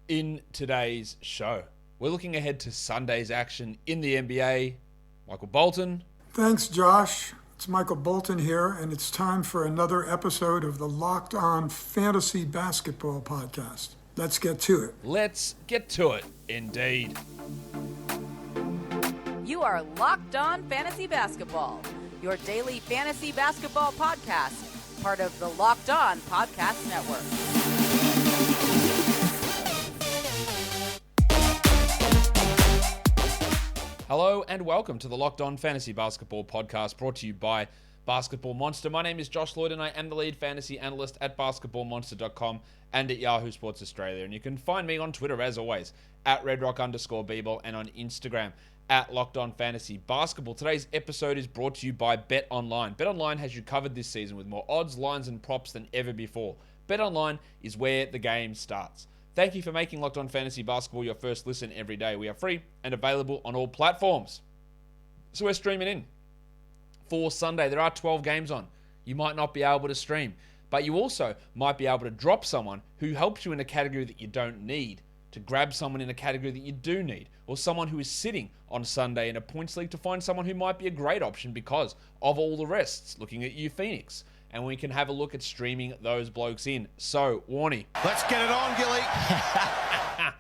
In today's show, we're looking ahead to Sunday's action in the NBA. Michael Bolton. Thanks, Josh. It's Michael Bolton here, and it's time for another episode of the Locked On Fantasy Basketball Podcast. Let's get to it. Let's get to it, indeed. You are Locked On Fantasy Basketball, your daily fantasy basketball podcast, part of the Locked On Podcast Network. Hello and welcome to the Locked On Fantasy Basketball Podcast, brought to you by Basketball Monster. My name is Josh Lloyd and I am the lead fantasy analyst at basketballmonster.com and at Yahoo Sports Australia. And you can find me on Twitter, as always, at redrock_bball and on Instagram at Locked On Fantasy Basketball. Today's episode is brought to you by BetOnline. BetOnline has you covered this season with more odds, lines, and props than ever before. BetOnline is where the game starts. Thank you for making Locked On Fantasy Basketball your first listen every day. We are free and available on all platforms. So we're streaming in for Sunday. There are 12 games on. You might not be able to stream, but you also might be able to drop someone who helps you in a category that you don't need, to grab someone in a category that you do need, or someone who is sitting on Sunday in a points league to find someone who might be a great option because of all the rests. Looking at you, Phoenix. And we can have a look at streaming those blokes in. So, Warnie. Let's get it on, Gilly.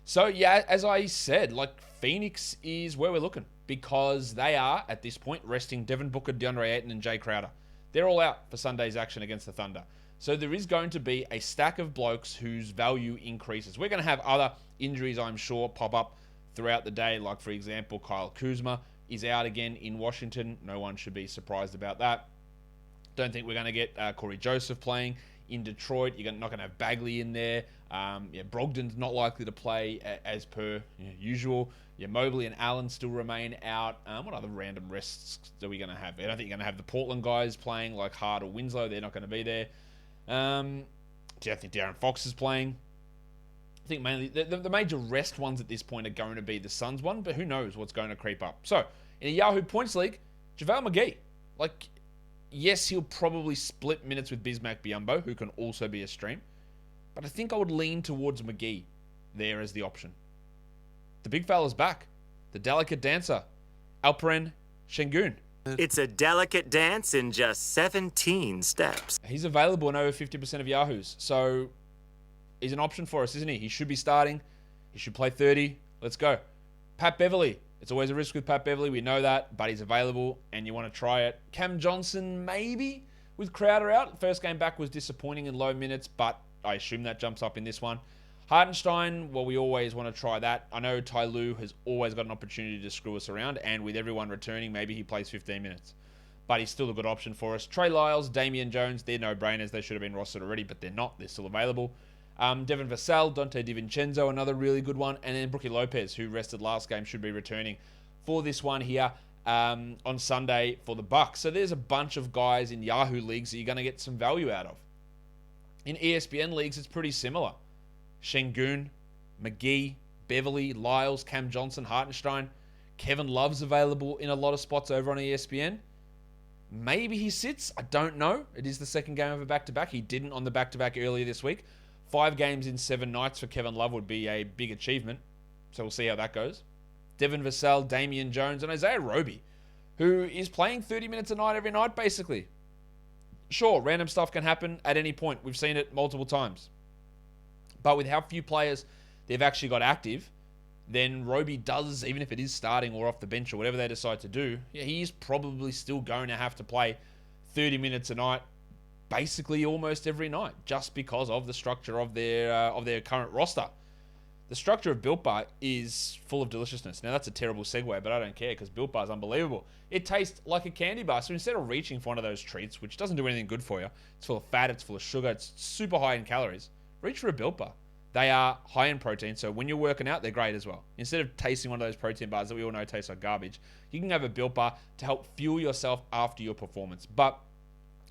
So, yeah, as I said, Phoenix is where we're looking because they are, at this point, resting Devin Booker, DeAndre Ayton, and Jay Crowder. They're all out for Sunday's action against the Thunder. So there is going to be a stack of blokes whose value increases. We're going to have other injuries, I'm sure, pop up throughout the day. Like, for example, Kyle Kuzma is out again in Washington. No one should be surprised about that. Don't think we're going to get Corey Joseph playing in Detroit. You're not going to have Bagley in there. Brogdon's not likely to play as per usual. Mobley and Allen still remain out. What other random rests are we going to have? I don't think you're going to have the Portland guys playing like Hart or Winslow. They're not going to be there. I think De'Aaron Fox is playing. I think mainly the major rest ones at this point are going to be the Suns one, but who knows what's going to creep up. So, in a Yahoo Points League, JaVale McGee. Yes, he'll probably split minutes with Bismack Biyombo, who can also be a stream. But I think I would lean towards McGee there as the option. The big fella's back. The delicate dancer, Alperen Şengün. It's a delicate dance in just 17 steps. He's available in over 50% of Yahoos. So he's an option for us, isn't he? He should be starting. He should play 30. Let's go. Pat Beverley. It's always a risk with Pat Beverley. We know that, but he's available and you want to try it. Cam Johnson, maybe, with Crowder out. First game back was disappointing in low minutes, but I assume that jumps up in this one. Hartenstein, well, we always want to try that. I know Ty Lue has always got an opportunity to screw us around, and with everyone returning, maybe he plays 15 minutes. But he's still a good option for us. Trey Lyles, Damian Jones, they're no-brainers. They should have been rostered already, but they're not. They're still available. Devin Vassell, Dante DiVincenzo, another really good one. And then Brookie Lopez, who rested last game, should be returning for this one here on Sunday for the Bucks. So there's a bunch of guys in Yahoo leagues that you're going to get some value out of. In ESPN leagues, it's pretty similar. Şengün, McGee, Beverley, Lyles, Cam Johnson, Hartenstein. Kevin Love's available in a lot of spots over on ESPN. Maybe he sits. I don't know. It is the second game of a back-to-back. He didn't on the back-to-back earlier this week. 5 games in 7 nights for Kevin Love would be a big achievement. So we'll see how that goes. Devin Vassell, Damian Jones, and Isaiah Roby, who is playing 30 minutes a night every night, basically. Sure, random stuff can happen at any point. We've seen it multiple times. But with how few players they've actually got active, then Roby does, even if it is starting or off the bench or whatever they decide to do, he's probably still going to have to play 30 minutes a night, basically almost every night, just because of the structure of their current roster. The structure of Built Bar is full of deliciousness. Now, that's a terrible segue, but I don't care because Built Bar is unbelievable. It tastes like a candy bar. So instead of reaching for one of those treats, which doesn't do anything good for you, it's full of fat, it's full of sugar, it's super high in calories, reach for a Built Bar. They are high in protein, so when you're working out, they're great as well. Instead of tasting one of those protein bars that we all know taste like garbage, you can have a Built Bar to help fuel yourself after your performance. But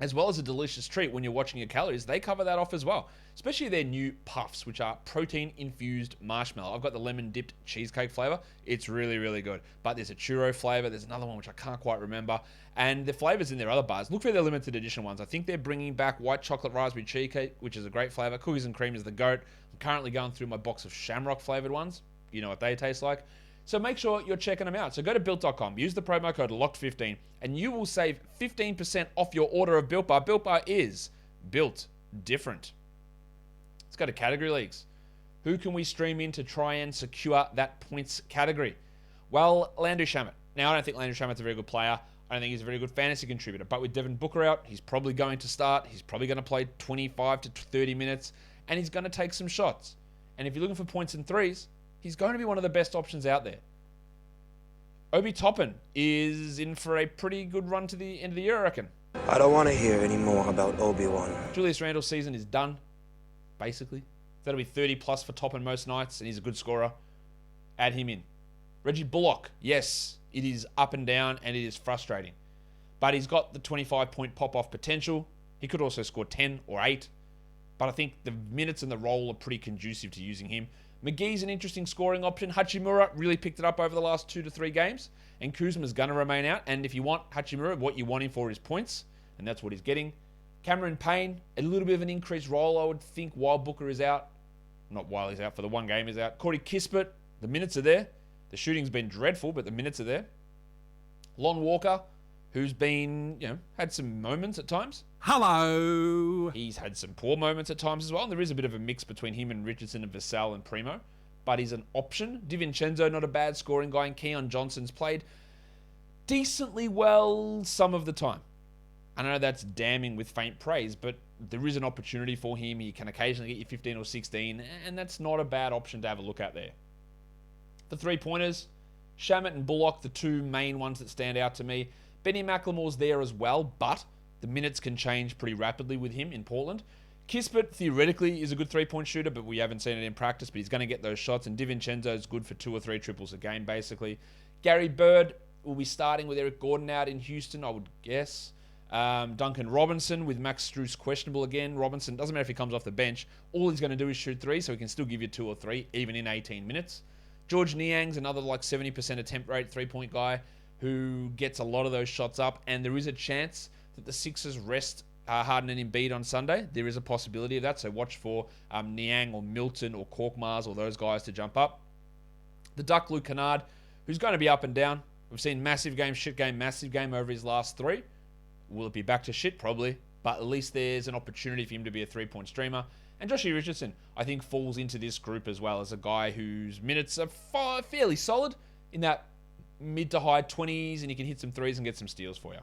as well as a delicious treat when you're watching your calories, they cover that off as well. Especially their new puffs, which are protein-infused marshmallow. I've got the lemon-dipped cheesecake flavor. It's really, really good. But there's a churro flavor. There's another one which I can't quite remember. And the flavors in their other bars, look for their limited edition ones. I think they're bringing back white chocolate raspberry cheesecake, which is a great flavor. Cookies and cream is the goat. I'm currently going through my box of Shamrock flavored ones. You know what they taste like. So make sure you're checking them out. So go to Built.com, use the promo code LOCKED15, and you will save 15% off your order of Built Bar. Built Bar is built different. Let's go to category leagues. Who can we stream in to try and secure that points category? Well, Landry Shamet. Now, I don't think Landry Shamet's a very good player. I don't think he's a very good fantasy contributor. But with Devin Booker out, he's probably going to start. He's probably going to play 25 to 30 minutes, and he's going to take some shots. And if you're looking for points and threes, he's going to be one of the best options out there. Obi Toppin is in for a pretty good run to the end of the year, I reckon. I don't want to hear any more about Obi-Wan. Julius Randle's season is done, basically. That'll be 30 plus for Toppin most nights, and he's a good scorer. Add him in. Reggie Bullock, yes, it is up and down, and it is frustrating. But he's got the 25-point pop-off potential. He could also score 10 or 8. But I think the minutes and the role are pretty conducive to using him. McGee's an interesting scoring option. Hachimura really picked it up over the last 2 to 3 games. And Kuzma's going to remain out. And if you want Hachimura, what you want him for is points. And that's what he's getting. Cameron Payne, a little bit of an increased role, I would think, while Booker is out. Not while he's out, for the one game he's out. Corey Kispert, the minutes are there. The shooting's been dreadful, but the minutes are there. Lon Walker, who's been, had some moments at times. Hello. He's had some poor moments at times as well. And there is a bit of a mix between him and Richardson and Vassell and Primo. But he's an option. DiVincenzo, not a bad scoring guy. And Keon Johnson's played decently well some of the time. I know that's damning with faint praise, but there is an opportunity for him. He can occasionally get you 15 or 16, and that's not a bad option to have a look at there. The 3-pointers, Shamet and Bullock, the two main ones that stand out to me. Benny McLemore's there as well, but the minutes can change pretty rapidly with him in Portland. Kispert, theoretically, is a good 3-point shooter, but we haven't seen it in practice, but he's going to get those shots, and DiVincenzo's good for 2 or 3 triples a game, basically. Gary Bird will be starting with Eric Gordon out in Houston, I would guess. Duncan Robinson with Max Strus questionable again. Robinson, doesn't matter if he comes off the bench. All he's going to do is shoot 3, so he can still give you 2 or 3, even in 18 minutes. George Niang's another 70% attempt rate 3-point guy who gets a lot of those shots up. And there is a chance that the Sixers rest Harden and Embiid on Sunday. There is a possibility of that, so watch for Niang or Milton or Korkmaz or those guys to jump up. The Duck, Luke Kennard, who's going to be up and down. We've seen massive game, shit game, massive game over his last 3. Will it be back to shit? Probably. But at least there's an opportunity for him to be a 3-point streamer. And Joshie Richardson, I think, falls into this group as well as a guy whose minutes are fairly solid in that mid to high 20s, and he can hit some threes and get some steals for you.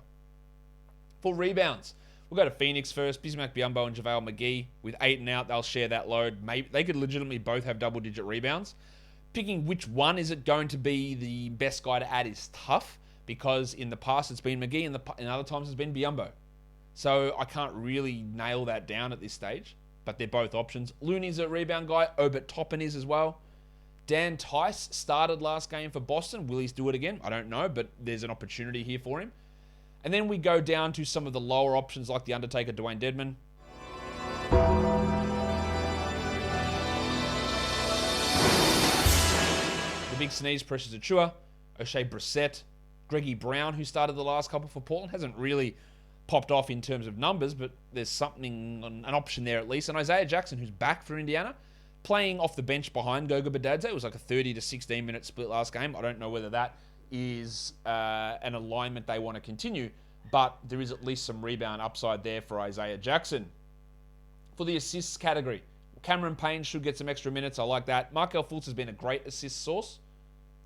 For rebounds, we'll go to Phoenix first. Bismack Biyombo and JaVale McGee. With Ayton out, they'll share that load. Maybe they could legitimately both have double-digit rebounds. Picking which one is it going to be the best guy to add is tough, because in the past it's been McGee and in other times it's been Biyombo. So I can't really nail that down at this stage, but they're both options. Looney's a rebound guy. Obert Toppin is as well. Dan Tice started last game for Boston. Will he do it again? I don't know, but there's an opportunity here for him. And then we go down to some of the lower options like The Undertaker, Dwayne Dedman. The Big Sneeze, Precious Achiuwa. O'Shea Brissett. Greggy Brown, who started the last couple for Portland, hasn't really popped off in terms of numbers, but there's something, an option there at least. And Isaiah Jackson, who's back for Indiana, playing off the bench behind Goga Badadze. It was like a 30 to 16 minute split last game. I don't know whether that is an alignment they want to continue, but there is at least some rebound upside there for Isaiah Jackson. For the assists category, Cameron Payne should get some extra minutes. I like that. Markelle Fultz has been a great assist source.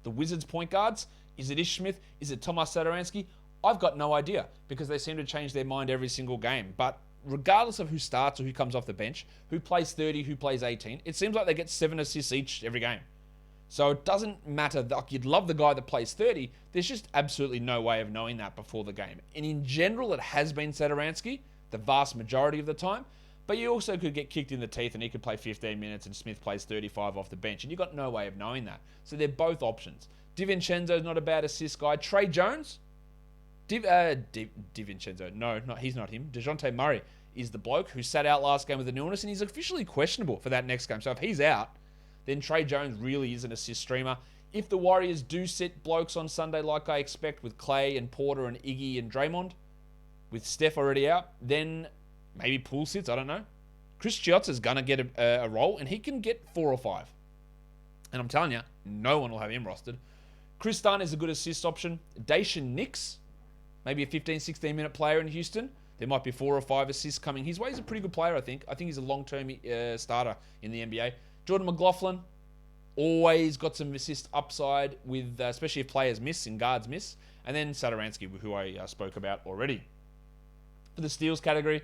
The Wizards point guards, is it Ish Smith? Is it Tomas Satoransky? I've got no idea, because they seem to change their mind every single game. But regardless of who starts or who comes off the bench, who plays 30, who plays 18, it seems like they get 7 assists each every game. So it doesn't matter. Like, you'd love the guy that plays 30. There's just absolutely no way of knowing that before the game. And in general, it has been Satoransky the vast majority of the time. But you also could get kicked in the teeth and he could play 15 minutes and Smith plays 35 off the bench. And you've got no way of knowing that. So they're both options. DiVincenzo's not a bad assist guy. Trey Jones? DiVincenzo. No, he's not him. DeJounte Murray is the bloke who sat out last game with an illness, and he's officially questionable for that next game. So if he's out, then Trey Jones really is an assist streamer. If the Warriors do sit blokes on Sunday like I expect with Clay and Porter and Iggy and Draymond, with Steph already out, then maybe Poole sits, I don't know. Chris Chiozza is going to get a role, and he can get 4 or 5. And I'm telling you, no one will have him rostered. Chris Dunn is a good assist option. Dacian Nix, maybe a 15, 16-minute player in Houston. There might be 4 or 5 assists coming his way. He's a pretty good player, I think. I think he's a long-term starter in the NBA. Jordan McLaughlin, always got some assist upside, with especially if players miss and guards miss. And then Satoransky, who I spoke about already. For the steals category,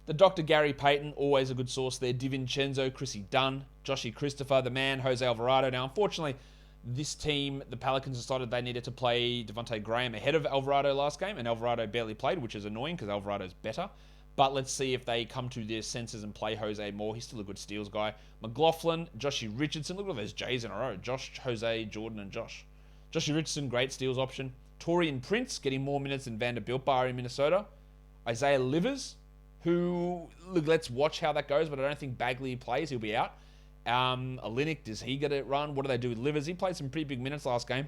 the Dr. Gary Payton, always a good source there. DiVincenzo, Chrissy Dunn, Joshy Christopher, the man, Jose Alvarado. Now, unfortunately, this team, the Pelicans, decided they needed to play Devontae Graham ahead of Alvarado last game, and Alvarado barely played, which is annoying because Alvarado's better. But let's see if they come to their senses and play Jose more. He's still a good steals guy. McLaughlin, Joshy Richardson. Look at all those J's in a row. Josh, Jose, Jordan, and Josh. Joshy Richardson, great steals option. Torian Prince, getting more minutes than Vanderbilt Bar in Minnesota. Isaiah Livers, who, look, let's watch how that goes, but I don't think Bagley plays. He'll be out. Olynyk, does he get it run? What do they do with Livers? He played some pretty big minutes last game.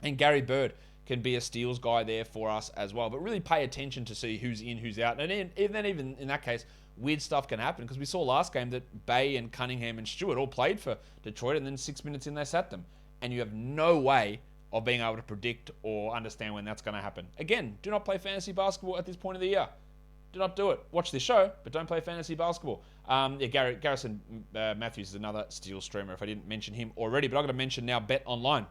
And Gary Bird can be a steals guy there for us as well. But really pay attention to see who's in, who's out. And then even in that case, weird stuff can happen, because we saw last game that Bay and Cunningham and Stewart all played for Detroit, and then 6 minutes in they sat them. And you have no way of being able to predict or understand when that's going to happen. Again, do not play fantasy basketball at this point of the year. Do not do it. Watch this show, but don't play fantasy basketball. Garrison Matthews is another steal streamer, if I didn't mention him already. But I've got to mention now BetOnline.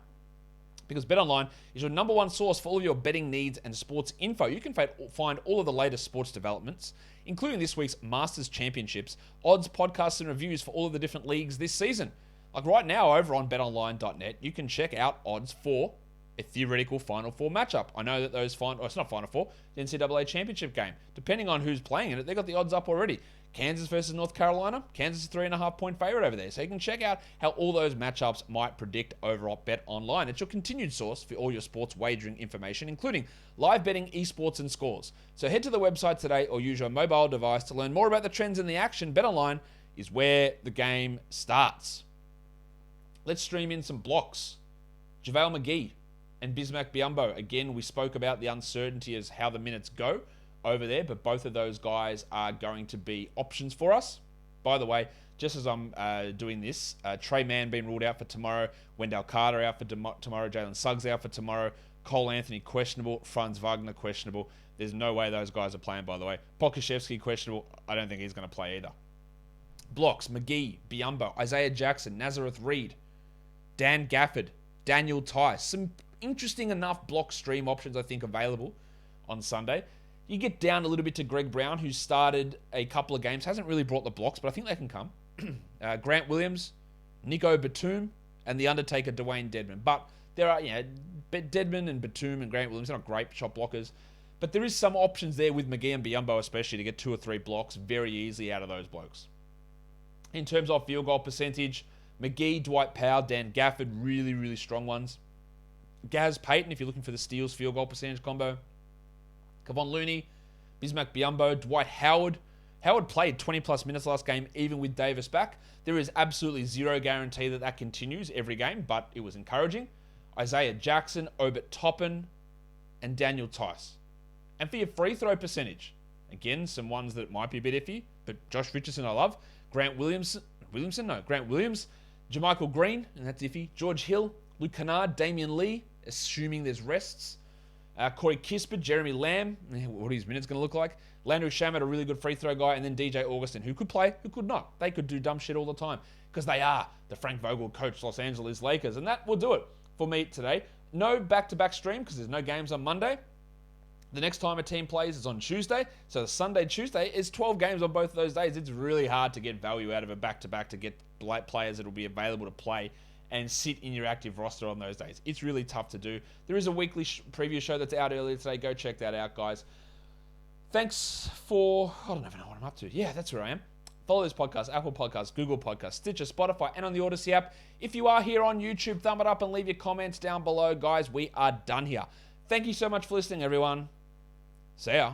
Because BetOnline is your number one source for all of your betting needs and sports info. You can find all of the latest sports developments, including this week's Masters Championships, odds, podcasts, and reviews for all of the different leagues this season. Like right now over on betonline.net, you can check out odds for a theoretical Final Four matchup. I know that those it's not Final Four, the NCAA Championship game. Depending on who's playing in it, they got the odds up already. Kansas versus North Carolina. Kansas is 3.5-point favorite over there. So you can check out how all those matchups might predict over at BetOnline. It's your continued source for all your sports wagering information, including live betting, esports, and scores. So head to the website today or use your mobile device to learn more about the trends in the action. BetOnline is where the game starts. Let's stream in some blocks. JaVale McGee and Bismack Biyombo. Again, we spoke about the uncertainty as how the minutes go over there, but both of those guys are going to be options for us. By the way, just as I'm doing this, Trey Mann being ruled out for tomorrow, Wendell Carter out for tomorrow, Jalen Suggs out for tomorrow, Cole Anthony questionable, Franz Wagner questionable. There's no way those guys are playing, by the way. Pokuševski questionable. I don't think he's going to play either. Blocks, McGee, Biyombo, Isaiah Jackson, Nazareth Reed, Dan Gafford, Daniel Tice. Some interesting enough block stream options, I think, available on Sunday. You get down a little bit to Greg Brown, who started a couple of games, hasn't really brought the blocks, but I think they can come. Grant Williams, Nico Batum, and the Undertaker, Dwayne Dedman. But there are, Dedman and Batum and Grant Williams, they're not great shot blockers, but there is some options there with McGee and Biyombo especially to get 2 or 3 blocks very easily out of those blokes. In terms of field goal percentage, McGee, Dwight Powell, Dan Gafford, really, really strong ones. Gaz Payton, if you're looking for the steals field goal percentage combo. Kevon Looney, Bismack Biyombo, Dwight Howard. Howard played 20-plus minutes last game, even with Davis back. There is absolutely zero guarantee that that continues every game, but it was encouraging. Isaiah Jackson, Obert Toppin, and Daniel Tice. And for your free throw percentage, again, some ones that might be a bit iffy, but Josh Richardson I love. Grant Williams, Jermichael Green, and that's iffy. George Hill, Luke Kennard, Damian Lee, assuming there's rests. Corey Kispert, Jeremy Lamb, what are his minutes going to look like? Landry Shamet, a really good free throw guy, and then DJ Augustin, who could play, who could not. They could do dumb shit all the time because they are the Frank Vogel coach Los Angeles Lakers, and that will do it for me today. No back-to-back stream because there's no games on Monday. The next time a team plays is on Tuesday, so the Sunday-Tuesday is 12 games on both of those days. It's really hard to get value out of a back-to-back to get players that will be available to play and sit in your active roster on those days. It's really tough to do. There is a weekly preview show that's out earlier today. Go check that out, guys. Thanks for... I don't even know what I'm up to. Yeah, that's where I am. Follow this podcast, Apple Podcasts, Google Podcasts, Stitcher, Spotify, and on the Odyssey app. If you are here on YouTube, thumb it up and leave your comments down below. Guys, we are done here. Thank you so much for listening, everyone. See ya.